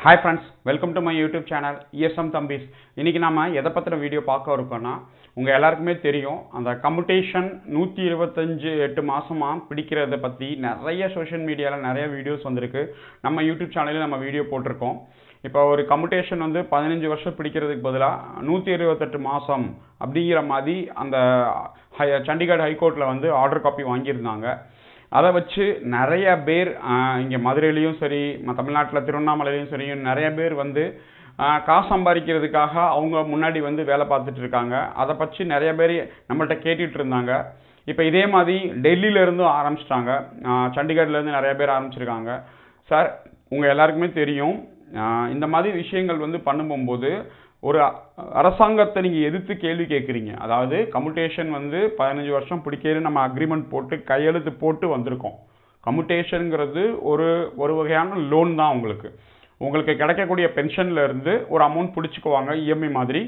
Hi friends, welcome to my YouTube channel ESM தம்பிஸ். இன்றைக்கி நம்ம எதை பற்றின வீடியோ பார்க்க இருக்கோன்னா, உங்கள் எல்லாருக்குமே தெரியும், அந்த கம்யூட்டேஷன் 128 மாதமாக பிடிக்கிறத பற்றி நிறைய சோஷியல் மீடியாவில் நிறைய வீடியோஸ் வந்திருக்கு. நம்ம யூடியூப் சேனலில் நம்ம வீடியோ போட்டிருக்கோம். இப்போ ஒரு கம்யூட்டேஷன் 15 வருஷம் பிடிக்கிறதுக்கு பதிலாக 128 மாதம் அப்படிங்கிற மாதிரி அந்த சண்டிகர் ஹைகோர்ட்டில் ஆர்டர் காப்பி வாங்கியிருந்தாங்க. அதை வச்சு நிறைய பேர் இங்கே மதுரையிலையும் சரி, தமிழ்நாட்டில் திருவண்ணாமலையிலையும் சரி, நிறைய பேர் காசு சம்பாதிக்கிறதுக்காக அவங்க முன்னாடி வேலை பார்த்துட்டு இருக்காங்க. அதை பற்றி நிறைய பேர் நம்மள்கிட்ட கேட்டுட்டு இருந்தாங்க. இப்போ இதே மாதிரி டெல்லியிலேருந்தும் ஆரம்பிச்சிட்டாங்க, சண்டிகர்லேருந்து நிறைய பேர் ஆரம்பிச்சிருக்காங்க. சார், உங்கள் எல்லாருக்குமே தெரியும், இந்த மாதிரி விஷயங்கள் பண்ணும்போது ஒரு அரசாங்கத்தை நீங்கள் எதிர்த்து கேள்வி கேட்குறீங்க. அதாவது கம்யூட்டேஷன் 15 வருஷம் பிடிக்கிறது நம்ம அக்ரிமெண்ட் போட்டு கையெழுத்து போட்டு வந்திருக்கோம். கம்யூட்டேஷனுங்கிறது ஒரு வகையான லோன் தான். உங்களுக்கு கிடைக்கக்கூடிய பென்ஷன்லேருந்து ஒரு அமௌண்ட் பிடிச்சிக்குவாங்க, இஎம்ஐ மாதிரி.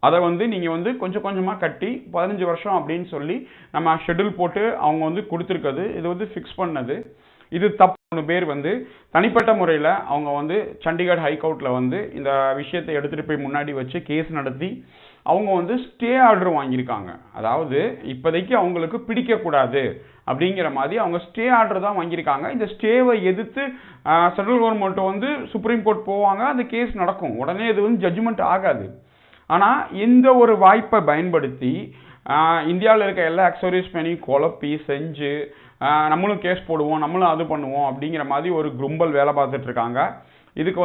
அதை நீங்கள் கொஞ்சம் கொஞ்சமாக கட்டி 15 வருஷம் அப்படின்னு சொல்லி நம்ம ஷெட்யூல் போட்டு அவங்க கொடுத்துருக்குது. இது ஃபிக்ஸ் பண்ணது. இது தப்பு. 3 பேர் தனிப்பட்ட முறையில் அவங்க சண்டிகர் ஹைகோர்ட்டில் இந்த விஷயத்தை எடுத்துகிட்டு போய் முன்னாடி வச்சு கேஸ் நடத்தி அவங்க ஸ்டே ஆர்டர் வாங்கியிருக்காங்க. அதாவது இப்போதைக்கு அவங்களுக்கு பிடிக்கக்கூடாது அப்படிங்கிற மாதிரி அவங்க ஸ்டே ஆர்டர் தான் வாங்கியிருக்காங்க. இந்த ஸ்டேவை எதிர்த்து சென்ட்ரல் கவர்மெண்ட் சுப்ரீம் கோர்ட் போவாங்க, அந்த கேஸ் நடக்கும். உடனே இது ஜட்ஜ்மெண்ட் ஆகாது. ஆனால் இந்த ஒரு வாய்ப்பை பயன்படுத்தி இந்தியாவில் இருக்க எல்லா அக்சரிஸ் பண்ணி குழப்பி செஞ்சு நம்மளும் கேஸ் போடுவோம், நம்மளும் அது பண்ணுவோம் அப்படிங்கிற மாதிரி ஒரு கும்பல் வேலை பார்த்துட்ருக்காங்க. இதுக்கு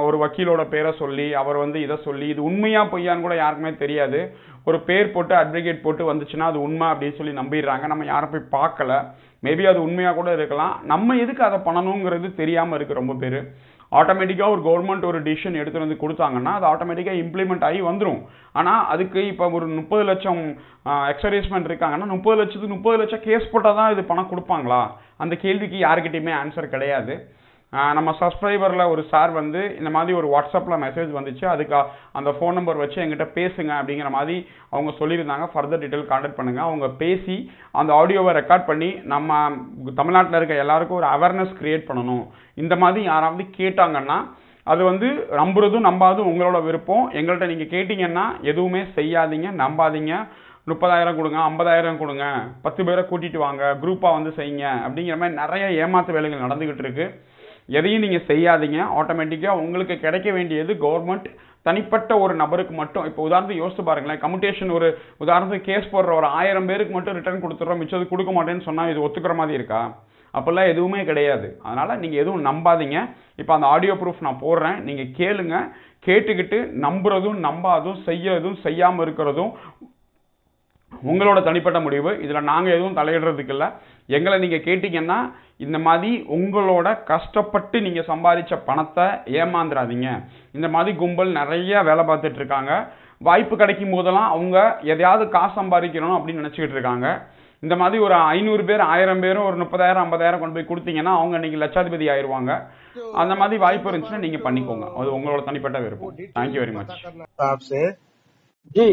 ஒரு வக்கீலோட பேரை சொல்லி அவர் இதை சொல்லி, இது உண்மையா பொய்யான்னு கூட யாருக்குமே தெரியாது. ஒரு பேர் போட்டு அட்வொகேட் போட்டு வந்துச்சுன்னா அது உண்மை அப்படின்னு சொல்லி நம்பிடுறாங்க. நம்ம யாரும் போய் பார்க்கல. மேபி அது உண்மையாக கூட இருக்கலாம். நம்ம எதுக்கு அதை பண்ணணுங்கிறது தெரியாமல் இருக்குது ரொம்ப பேர். ஆட்டோமேட்டிக்காக ஒரு கவர்மெண்ட் ஒரு டிசிஷன் எடுத்துகிட்டு கொடுத்தாங்கன்னா அது ஆட்டோமேட்டிக்காக இம்ப்ளிமெண்ட் ஆகி வந்துடும். ஆனால் அதுக்கு இப்போ ஒரு 30 லட்சம் எக்ஸர்வீஸ்மெண்ட் இருக்காங்கன்னா 30 லட்சம் கேஸ் போட்டால் தான் இது பணம் கொடுப்பாங்களா? அந்த கேள்விக்கு யாருக்கிட்டையுமே ஆன்சர் கிடையாது. நம்ம சப்ஸ்கிரைபரில் ஒரு சார் இந்த மாதிரி ஒரு வாட்ஸ்அப்பில் மெசேஜ் வந்துச்சு. அதுக்கு அந்த ஃபோன் நம்பர் வச்சு எங்கிட்ட பேசுங்க அப்படிங்கிற மாதிரி அவங்க சொல்லியிருந்தாங்க. ஃபர்தர் டீட்டெயில் கான்டாக்ட் பண்ணுங்கள். அவங்க பேசி அந்த ஆடியோவை ரெக்கார்ட் பண்ணி நம்ம தமிழ்நாட்டில் இருக்க எல்லாருக்கும் ஒரு அவேர்னஸ் க்ரியேட் பண்ணணும். இந்த மாதிரி யாராவது கேட்டாங்கன்னா அது நம்புறதும் நம்பாதும் உங்களோட விருப்பம். எங்கள்கிட்ட நீங்கள் கேட்டிங்கன்னா எதுவுமே செய்யாதீங்க, நம்பாதீங்க. 30,000 கொடுங்க, 50,000 கொடுங்க, 10 பேரை கூட்டிகிட்டு வாங்க, குரூப்பாக செய்யுங்க அப்படிங்கிற மாதிரி நிறைய ஏமாத்து வேலைகள் நடந்துக்கிட்டு இருக்கு. எதையும் நீங்கள் செய்யாதீங்க. ஆட்டோமேட்டிக்காக உங்களுக்கு கிடைக்க வேண்டியது கவர்மெண்ட் தனிப்பட்ட ஒரு நபருக்கு மட்டும். இப்போ உதாரணத்துக்கு யோசிச்சு பாருங்களேன், கம்யூட்டேஷன் ஒரு உதாரணத்துக்கு கேஸ் போடுற ஒரு 1000 பேருக்கு மட்டும் ரிட்டர்ன் கொடுத்துட்றோம், மிச்சது கொடுக்க மாட்டேன்னு சொன்னால் இது ஒத்துக்கிற மாதிரி இருக்கா? அப்போல்லாம் எதுவுமே கிடையாது. அதனால் நீங்கள் எதுவும் நம்பாதீங்க. இப்போ அந்த ஆடியோ ப்ரூஃப் நான் போடுறேன், நீங்கள் கேளுங்க. கேட்டுக்கிட்டு நம்புறதும் நம்பாதும் செய்யறதும் செய்யாமல் இருக்கிறதும் உங்களோட தனிப்பட்ட முடிவு. இதில் நாங்கள் எதுவும் தலையிடுறதுக்கு இல்லை. எங்களை நீங்கள் கேட்டிங்கன்னா இந்த மாதிரி உங்களோட கஷ்டப்பட்டு நீங்கள் சம்பாதிச்ச பணத்தை ஏமாந்துடாதீங்க. இந்த மாதிரி கும்பல் நிறைய வேலை பார்த்துட்டு இருக்காங்க. வாய்ப்பு கிடைக்கும் போதெல்லாம் அவங்க எதையாவது காசு சம்பாதிக்கணும் அப்படின்னு நினச்சிக்கிட்டு இருக்காங்க. இந்த மாதிரி ஒரு 500 பேர் 1000 பேரும் ஒரு 30,000 50,000 கொண்டு போய் கொடுத்தீங்கன்னா அவங்க இன்னைக்கு லட்சாதிபதி ஆயிடுவாங்க. அந்த மாதிரி வாய்ப்பு இருந்துச்சுன்னா நீங்கள் பண்ணிக்கோங்க. அது உங்களோட தனிப்பட்ட விருப்பம். Thank you very much. जी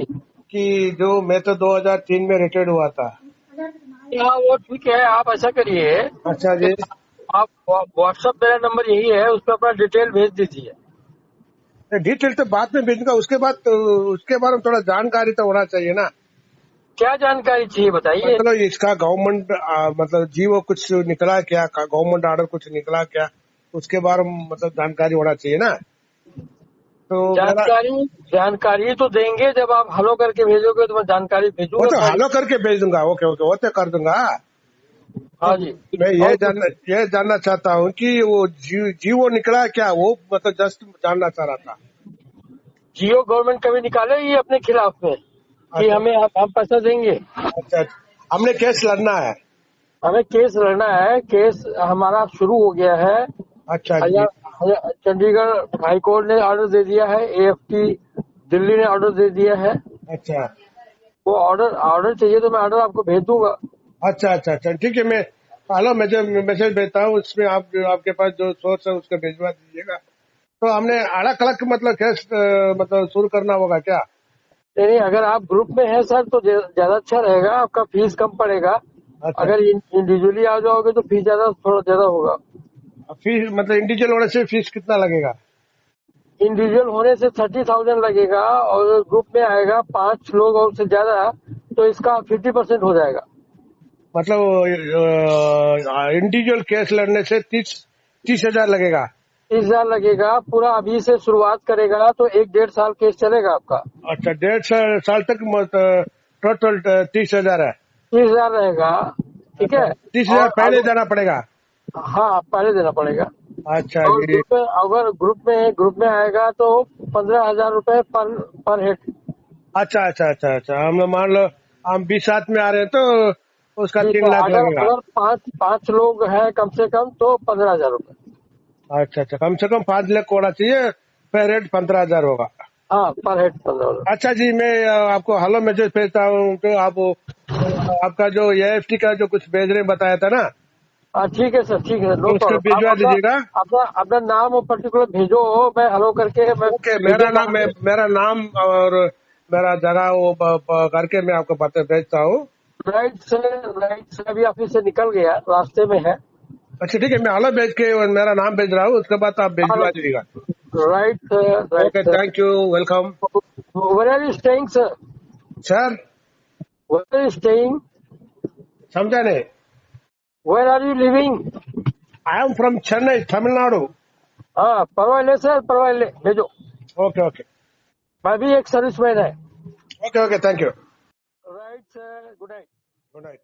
कि जो मैं तो 2003 में रिटायर्ड हुआ था। हाँ, वो ठीक है। आप ऐसा करिए, अच्छा जी, आप व्हाट्सएप मेरा नंबर यही है, उस पर अपना डिटेल भेज दीजिए। डिटेल तो बाद में भेजूंगा। उसके बारे में थोड़ा जानकारी तो होना चाहिए ना। क्या जानकारी चाहिए बताइए। मतलब इसका गवर्नमेंट मतलब जीवो कुछ निकला क्या, गवर्नमेंट ऑर्डर कुछ निकला क्या, उसके बारे में मतलब जानकारी होना चाहिए ना। तो जानकारी तो देंगे, जब आप हलो करके भेजोगे तो मैं जानकारी भेजूंगा। तो हलो करके भेज दूंगा। ओके ओके, वो तो कर दूंगा। हाँ जी, मैं ये जानना चाहता हूँ कि वो जीवो निकला क्या, वो मतलब जस्ट जानना चाह रहा था। जियो गवर्नमेंट कभी निकाले ये अपने खिलाफ में कि हमें हम पैसा देंगे? अच्छा, हमने केस लड़ना है। हमें केस लड़ना है। केस हमारा शुरू हो गया है। अच्छा, चंडीगढ़ हाईकोर्ट ने ऑर्डर दे दिया है, AFT दिल्ली ने ऑर्डर दे दिया है। अच्छा, वो ऑर्डर चाहिए तो मैं ऑर्डर आपको भेज दूंगा। अच्छा अच्छा अच्छा, ठीक है। मैं हेलो मैसेज भेजता हूँ, उसमें आप आपके पास जो सोर्स है उसका भिजवा दीजिएगा। तो हमने अलग अलग मतलब केस मतलब शुरू करना होगा क्या? नहीं, अगर आप ग्रुप में हैं सर तो ज्यादा अच्छा रहेगा, आपका फीस कम पड़ेगा। अच्छा। अगर इंडिविजुअली आ जाओगे तो फीस थोड़ा ज्यादा होगा। फीस मतलब इंडिविजुअल होने से फीस कितना लगेगा? इंडिविजुअल होने से 30,000 लगेगा और ग्रुप में आएगा 5 लोग और से ज्यादा तो इसका 50% हो जाएगा। मतलब इंडिविजुअल केस लड़ने से 30,000 लगेगा। 30,000 लगेगा। पूरा अभी से शुरुआत करेगा तो 1-1.5 साल केस चलेगा आपका। अच्छा, 1.5 साल तक टोटल 30,000 है। 30,000 रहेगा, ठीक है। 30,000 और पहले देना पड़ेगा। हाँ, पहले देना पड़ेगा। अच्छा और जी। अगर ग्रुप में आएगा तो 15,000 रुपए पर हेड। अच्छा अच्छा अच्छा अच्छा, हम मान लो हम 20 आदमी आ रहे हैं तो उसका ठीक 3 है। लाख अगर लगेगा। अगर पाँच लोग हैं कम से कम तो 15,000 रुपए। अच्छा अच्छा, कम से कम 5 लाख होना चाहिए, फिर रेट 15,000 होगा। हाँ, पर हेड 15,000। अच्छा जी, मैं आपको हेलो मैसेज भेजता हूँ तो आप आपका जो एएफटी का जो कुछ भेज रहे बताया था ना, हाँ, ठीक है सर, ठीक है, नो तो उसको प्रॉब्लम। आप भिजवा अपना दीजिएगा। अपना अपना नाम और पर्टिकुलर भेजो, मैं हेलो करके मैं ओके, भेजूंगा। मेरा नाम और मेरा जगह वो करके मैं आपको पता भेजता हूँ। राइट से अभी ऑफिस से निकल गया, रास्ते में है। अच्छा ठीक है, मैं हेलो भेज के और मेरा नाम भेज रहा हूँ, उसके बाद आप भिजवा दीजिएगा। Right right okay, sir. Thank you, welcome. Where are you staying sir? Sir, where are you staying? समझा नहीं? Where are you living? I am from Chennai, Tamil Nadu. हाँ, परवाइले सर, परवाइले भेजो। ओके ओके मैं भी एक सर्विसमैन है। Okay okay, thank you, right sir, good night. Good night.